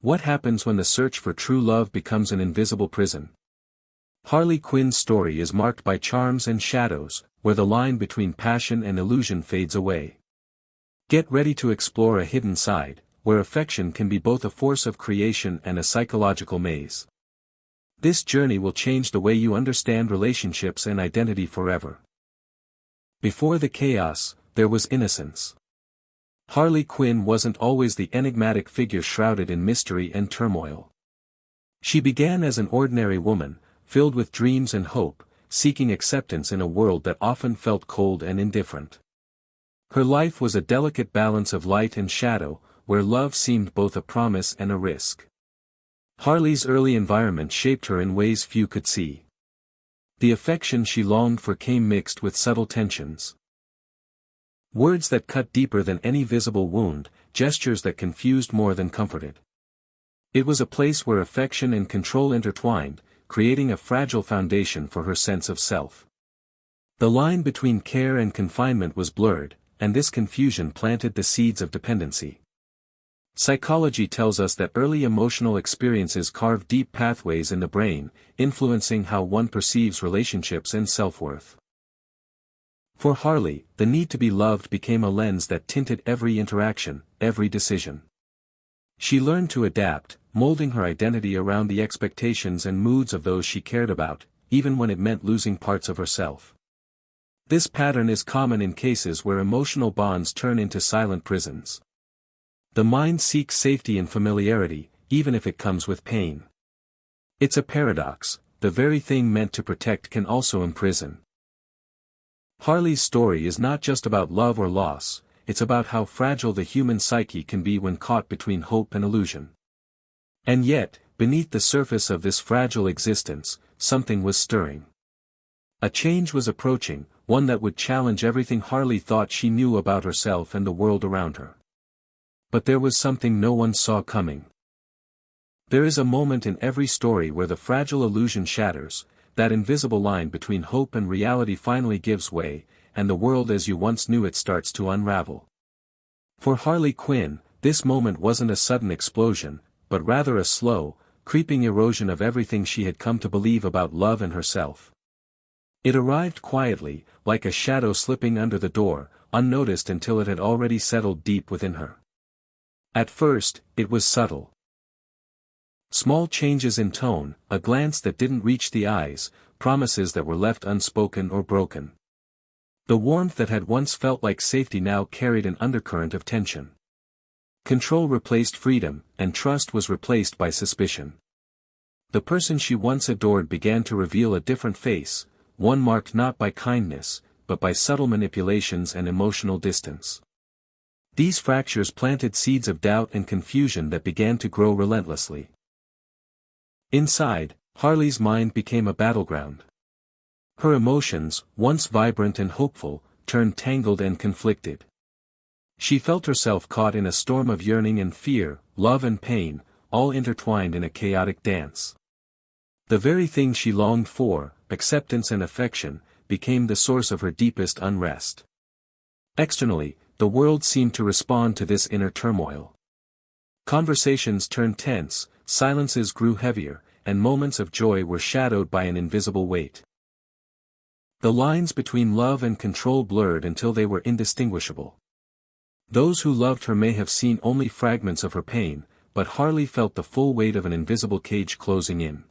What happens when the search for true love becomes an invisible prison? Harley Quinn's story is marked by charms and shadows, where the line between passion and illusion fades away. Get ready to explore a hidden side, where affection can be both a force of creation and a psychological maze. This journey will change the way you understand relationships and identity forever. Before the chaos, there was innocence. Harley Quinn wasn't always the enigmatic figure shrouded in mystery and turmoil. She began as an ordinary woman, filled with dreams and hope, seeking acceptance in a world that often felt cold and indifferent. Her life was a delicate balance of light and shadow, where love seemed both a promise and a risk. Harley's early environment shaped her in ways few could see. The affection she longed for came mixed with subtle tensions. Words that cut deeper than any visible wound, gestures that confused more than comforted. It was a place where affection and control intertwined, creating a fragile foundation for her sense of self. The line between care and confinement was blurred, and this confusion planted the seeds of dependency. Psychology tells us that early emotional experiences carve deep pathways in the brain, influencing how one perceives relationships and self-worth. For Harley, the need to be loved became a lens that tinted every interaction, every decision. She learned to adapt, molding her identity around the expectations and moods of those she cared about, even when it meant losing parts of herself. This pattern is common in cases where emotional bonds turn into silent prisons. The mind seeks safety and familiarity, even if it comes with pain. It's a paradox, the very thing meant to protect can also imprison. Harley's story is not just about love or loss, it's about how fragile the human psyche can be when caught between hope and illusion. And yet, beneath the surface of this fragile existence, something was stirring. A change was approaching, one that would challenge everything Harley thought she knew about herself and the world around her. But there was something no one saw coming. There is a moment in every story where the fragile illusion shatters, that invisible line between hope and reality finally gives way, and the world as you once knew it starts to unravel. For Harley Quinn, this moment wasn't a sudden explosion, but rather a slow, creeping erosion of everything she had come to believe about love and herself. It arrived quietly, like a shadow slipping under the door, unnoticed until it had already settled deep within her. At first, it was subtle. Small changes in tone, a glance that didn't reach the eyes, promises that were left unspoken or broken. The warmth that had once felt like safety now carried an undercurrent of tension. Control replaced freedom, and trust was replaced by suspicion. The person she once adored began to reveal a different face, one marked not by kindness, but by subtle manipulations and emotional distance. These fractures planted seeds of doubt and confusion that began to grow relentlessly. Inside, Harley's mind became a battleground. Her emotions, once vibrant and hopeful, turned tangled and conflicted. She felt herself caught in a storm of yearning and fear, love and pain, all intertwined in a chaotic dance. The very thing she longed for, acceptance and affection, became the source of her deepest unrest. Externally, the world seemed to respond to this inner turmoil. Conversations turned tense, silences grew heavier, and moments of joy were shadowed by an invisible weight. The lines between love and control blurred until they were indistinguishable. Those who loved her may have seen only fragments of her pain, but Harley felt the full weight of an invisible cage closing in.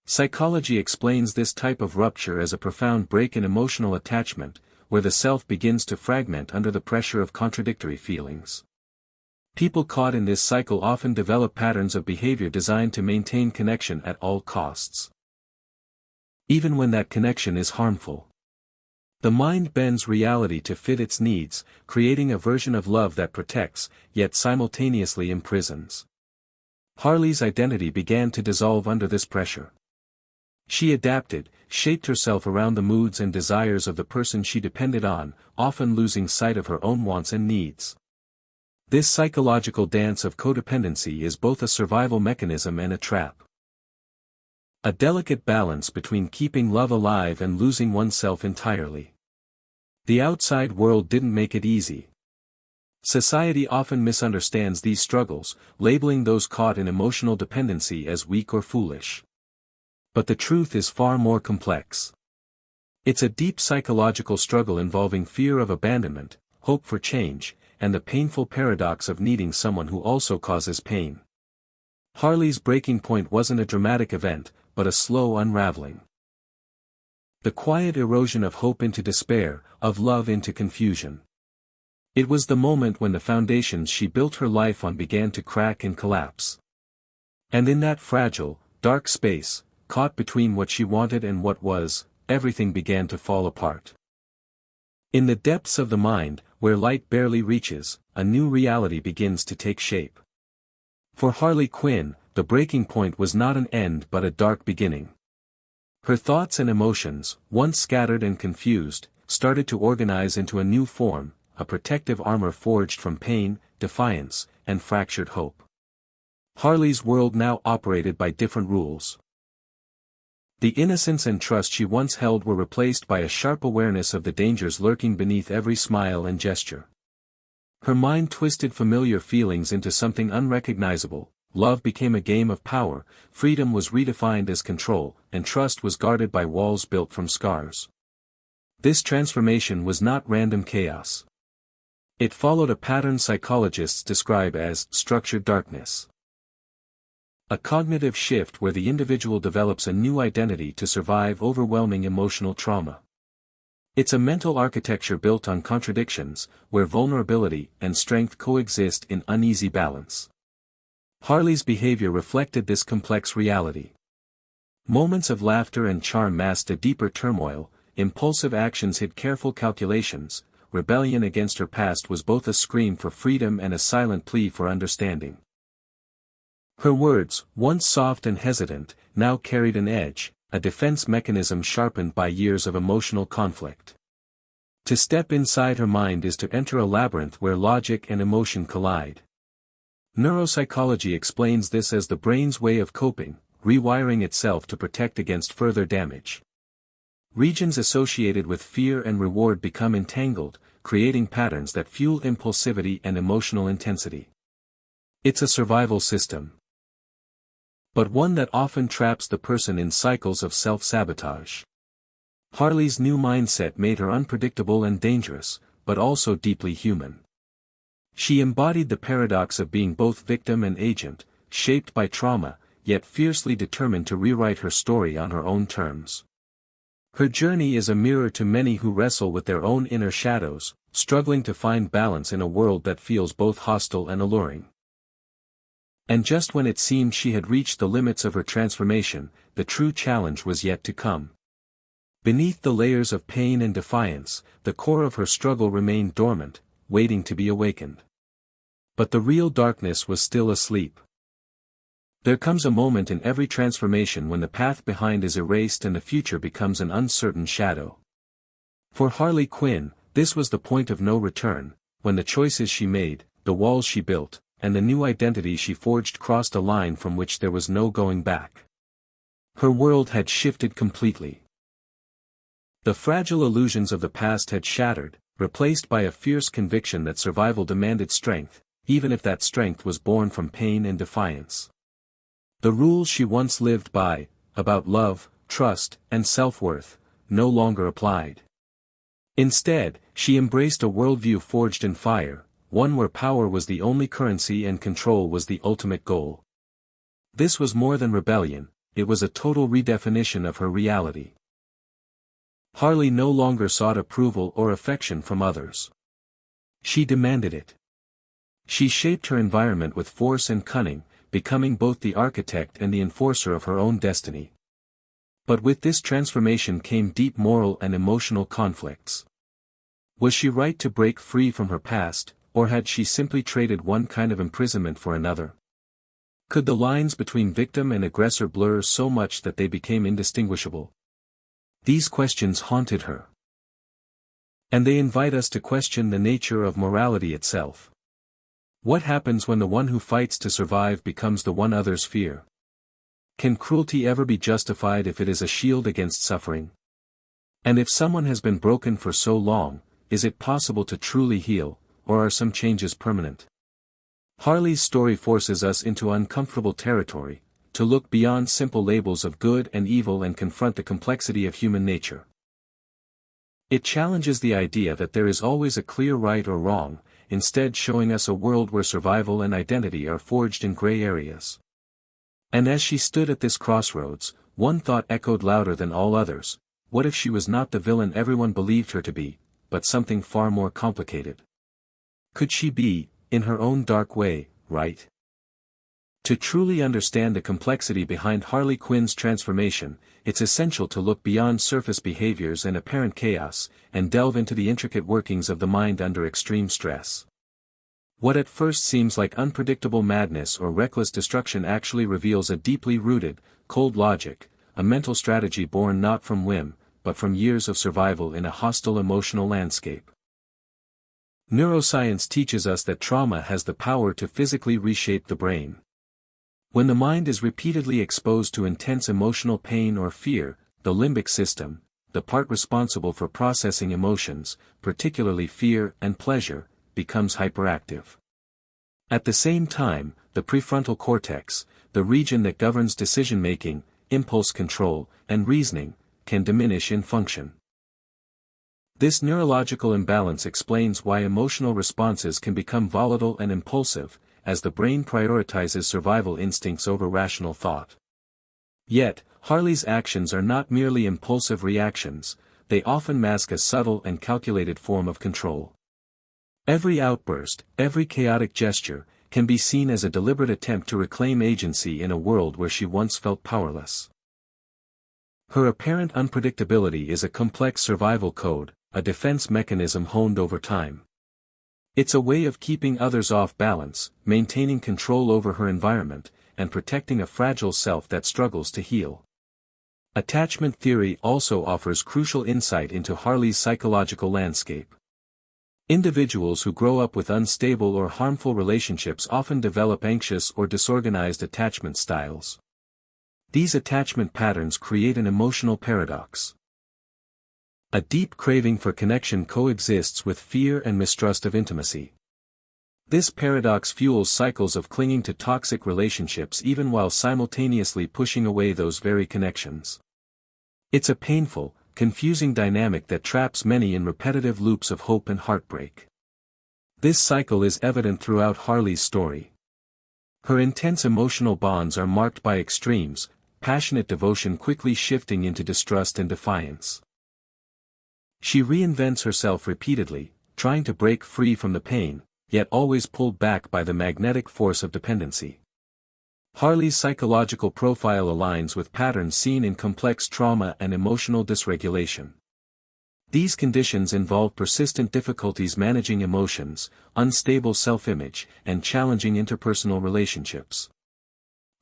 Psychology explains this type of rupture as a profound break in emotional attachment, where the self begins to fragment under the pressure of contradictory feelings. People caught in this cycle often develop patterns of behavior designed to maintain connection at all costs. Even when that connection is harmful. The mind bends reality to fit its needs, creating a version of love that protects, yet simultaneously imprisons. Harley's identity began to dissolve under this pressure. She adapted, shaped herself around the moods and desires of the person she depended on, often losing sight of her own wants and needs. This psychological dance of codependency is both a survival mechanism and a trap. A delicate balance between keeping love alive and losing oneself entirely. The outside world didn't make it easy. Society often misunderstands these struggles, labeling those caught in emotional dependency as weak or foolish. But the truth is far more complex. It's a deep psychological struggle involving fear of abandonment, hope for change, and the painful paradox of needing someone who also causes pain. Harley's breaking point wasn't a dramatic event, but a slow unraveling. The quiet erosion of hope into despair, of love into confusion. It was the moment when the foundations she built her life on began to crack and collapse. And in that fragile, dark space, caught between what she wanted and what was, everything began to fall apart. In the depths of the mind, where light barely reaches, a new reality begins to take shape. For Harley Quinn, the breaking point was not an end but a dark beginning. Her thoughts and emotions, once scattered and confused, started to organize into a new form, a protective armor forged from pain, defiance, and fractured hope. Harley's world now operated by different rules. The innocence and trust she once held were replaced by a sharp awareness of the dangers lurking beneath every smile and gesture. Her mind twisted familiar feelings into something unrecognizable. Love became a game of power, freedom was redefined as control, and trust was guarded by walls built from scars. This transformation was not random chaos. It followed a pattern psychologists describe as structured darkness. A cognitive shift where the individual develops a new identity to survive overwhelming emotional trauma. It's a mental architecture built on contradictions, where vulnerability and strength coexist in uneasy balance. Harley's behavior reflected this complex reality. Moments of laughter and charm masked a deeper turmoil, impulsive actions hid careful calculations. Rebellion against her past was both a scream for freedom and a silent plea for understanding. Her words, once soft and hesitant, now carried an edge, a defense mechanism sharpened by years of emotional conflict. To step inside her mind is to enter a labyrinth where logic and emotion collide. Neuropsychology explains this as the brain's way of coping, rewiring itself to protect against further damage. Regions associated with fear and reward become entangled, creating patterns that fuel impulsivity and emotional intensity. It's a survival system, but one that often traps the person in cycles of self-sabotage. Harley's new mindset made her unpredictable and dangerous, but also deeply human. She embodied the paradox of being both victim and agent, shaped by trauma, yet fiercely determined to rewrite her story on her own terms. Her journey is a mirror to many who wrestle with their own inner shadows, struggling to find balance in a world that feels both hostile and alluring. And just when it seemed she had reached the limits of her transformation, the true challenge was yet to come. Beneath the layers of pain and defiance, the core of her struggle remained dormant, waiting to be awakened. But the real darkness was still asleep. There comes a moment in every transformation when the path behind is erased and the future becomes an uncertain shadow. For Harley Quinn, this was the point of no return, when the choices she made, the walls she built, and the new identity she forged crossed a line from which there was no going back. Her world had shifted completely. The fragile illusions of the past had shattered, replaced by a fierce conviction that survival demanded strength, even if that strength was born from pain and defiance. The rules she once lived by, about love, trust, and self-worth, no longer applied. Instead, she embraced a worldview forged in fire, one where power was the only currency and control was the ultimate goal. This was more than rebellion, it was a total redefinition of her reality. Harley no longer sought approval or affection from others. She demanded it. She shaped her environment with force and cunning, becoming both the architect and the enforcer of her own destiny. But with this transformation came deep moral and emotional conflicts. Was she right to break free from her past, or had she simply traded one kind of imprisonment for another? Could the lines between victim and aggressor blur so much that they became indistinguishable? These questions haunted her. And they invite us to question the nature of morality itself. What happens when the one who fights to survive becomes the one others fear? Can cruelty ever be justified if it is a shield against suffering? And if someone has been broken for so long, is it possible to truly heal, or are some changes permanent? Harley's story forces us into uncomfortable territory, to look beyond simple labels of good and evil and confront the complexity of human nature. It challenges the idea that there is always a clear right or wrong, instead showing us a world where survival and identity are forged in gray areas. And as she stood at this crossroads, one thought echoed louder than all others: what if she was not the villain everyone believed her to be, but something far more complicated? Could she be, in her own dark way, right? To truly understand the complexity behind Harley Quinn's transformation, it's essential to look beyond surface behaviors and apparent chaos, and delve into the intricate workings of the mind under extreme stress. What at first seems like unpredictable madness or reckless destruction actually reveals a deeply rooted, cold logic, a mental strategy born not from whim, but from years of survival in a hostile emotional landscape. Neuroscience teaches us that trauma has the power to physically reshape the brain. When the mind is repeatedly exposed to intense emotional pain or fear, the limbic system, the part responsible for processing emotions, particularly fear and pleasure, becomes hyperactive. At the same time, the prefrontal cortex, the region that governs decision-making, impulse control, and reasoning, can diminish in function. This neurological imbalance explains why emotional responses can become volatile and impulsive, as the brain prioritizes survival instincts over rational thought. Yet, Harley's actions are not merely impulsive reactions, they often mask a subtle and calculated form of control. Every outburst, every chaotic gesture, can be seen as a deliberate attempt to reclaim agency in a world where she once felt powerless. Her apparent unpredictability is a complex survival code, a defense mechanism honed over time. It's a way of keeping others off balance, maintaining control over her environment, and protecting a fragile self that struggles to heal. Attachment theory also offers crucial insight into Harley's psychological landscape. Individuals who grow up with unstable or harmful relationships often develop anxious or disorganized attachment styles. These attachment patterns create an emotional paradox. A deep craving for connection coexists with fear and mistrust of intimacy. This paradox fuels cycles of clinging to toxic relationships even while simultaneously pushing away those very connections. It's a painful, confusing dynamic that traps many in repetitive loops of hope and heartbreak. This cycle is evident throughout Harley's story. Her intense emotional bonds are marked by extremes, passionate devotion quickly shifting into distrust and defiance. She reinvents herself repeatedly, trying to break free from the pain, yet always pulled back by the magnetic force of dependency. Harley's psychological profile aligns with patterns seen in complex trauma and emotional dysregulation. These conditions involve persistent difficulties managing emotions, unstable self-image, and challenging interpersonal relationships.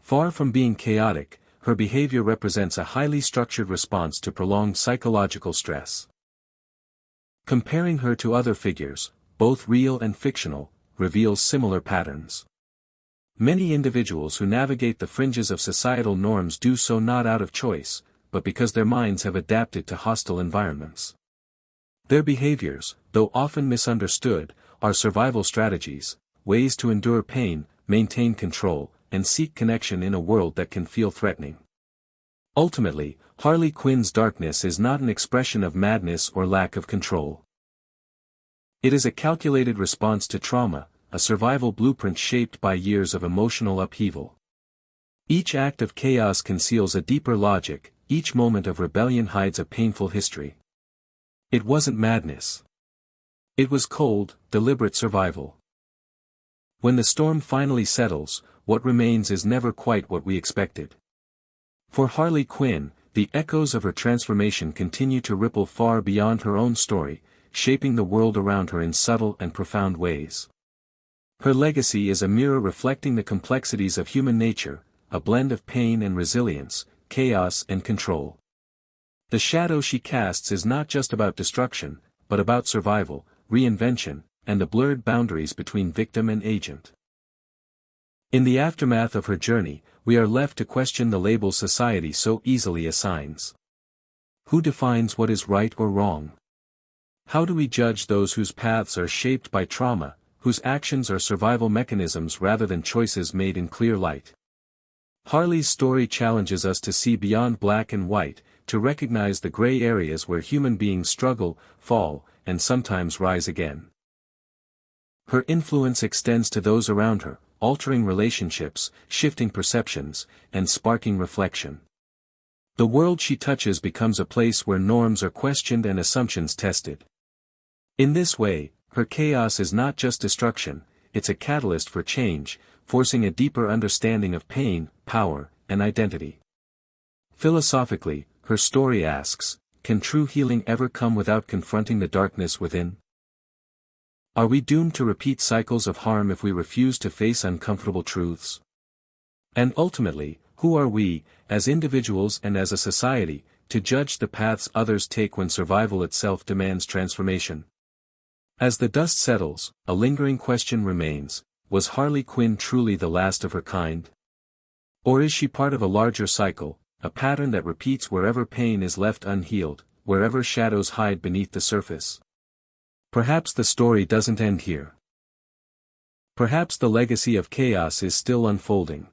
Far from being chaotic, her behavior represents a highly structured response to prolonged psychological stress. Comparing her to other figures, both real and fictional, reveals similar patterns. Many individuals who navigate the fringes of societal norms do so not out of choice, but because their minds have adapted to hostile environments. Their behaviors, though often misunderstood, are survival strategies, ways to endure pain, maintain control, and seek connection in a world that can feel threatening. Ultimately, Harley Quinn's darkness is not an expression of madness or lack of control. It is a calculated response to trauma, a survival blueprint shaped by years of emotional upheaval. Each act of chaos conceals a deeper logic, each moment of rebellion hides a painful history. It wasn't madness. It was cold, deliberate survival. When the storm finally settles, what remains is never quite what we expected. For Harley Quinn, the echoes of her transformation continue to ripple far beyond her own story, shaping the world around her in subtle and profound ways. Her legacy is a mirror reflecting the complexities of human nature, a blend of pain and resilience, chaos and control. The shadow she casts is not just about destruction, but about survival, reinvention, and the blurred boundaries between victim and agent. In the aftermath of her journey, we are left to question the labels society so easily assigns. Who defines what is right or wrong? How do we judge those whose paths are shaped by trauma, whose actions are survival mechanisms rather than choices made in clear light? Harley's story challenges us to see beyond black and white, to recognize the gray areas where human beings struggle, fall, and sometimes rise again. Her influence extends to those around her, altering relationships, shifting perceptions, and sparking reflection. The world she touches becomes a place where norms are questioned and assumptions tested. In this way, her chaos is not just destruction, it's a catalyst for change, forcing a deeper understanding of pain, power, and identity. Philosophically, her story asks, can true healing ever come without confronting the darkness within? Are we doomed to repeat cycles of harm if we refuse to face uncomfortable truths? And ultimately, who are we, as individuals and as a society, to judge the paths others take when survival itself demands transformation? As the dust settles, a lingering question remains: was Harley Quinn truly the last of her kind? Or is she part of a larger cycle, a pattern that repeats wherever pain is left unhealed, wherever shadows hide beneath the surface? Perhaps the story doesn't end here. Perhaps the legacy of chaos is still unfolding.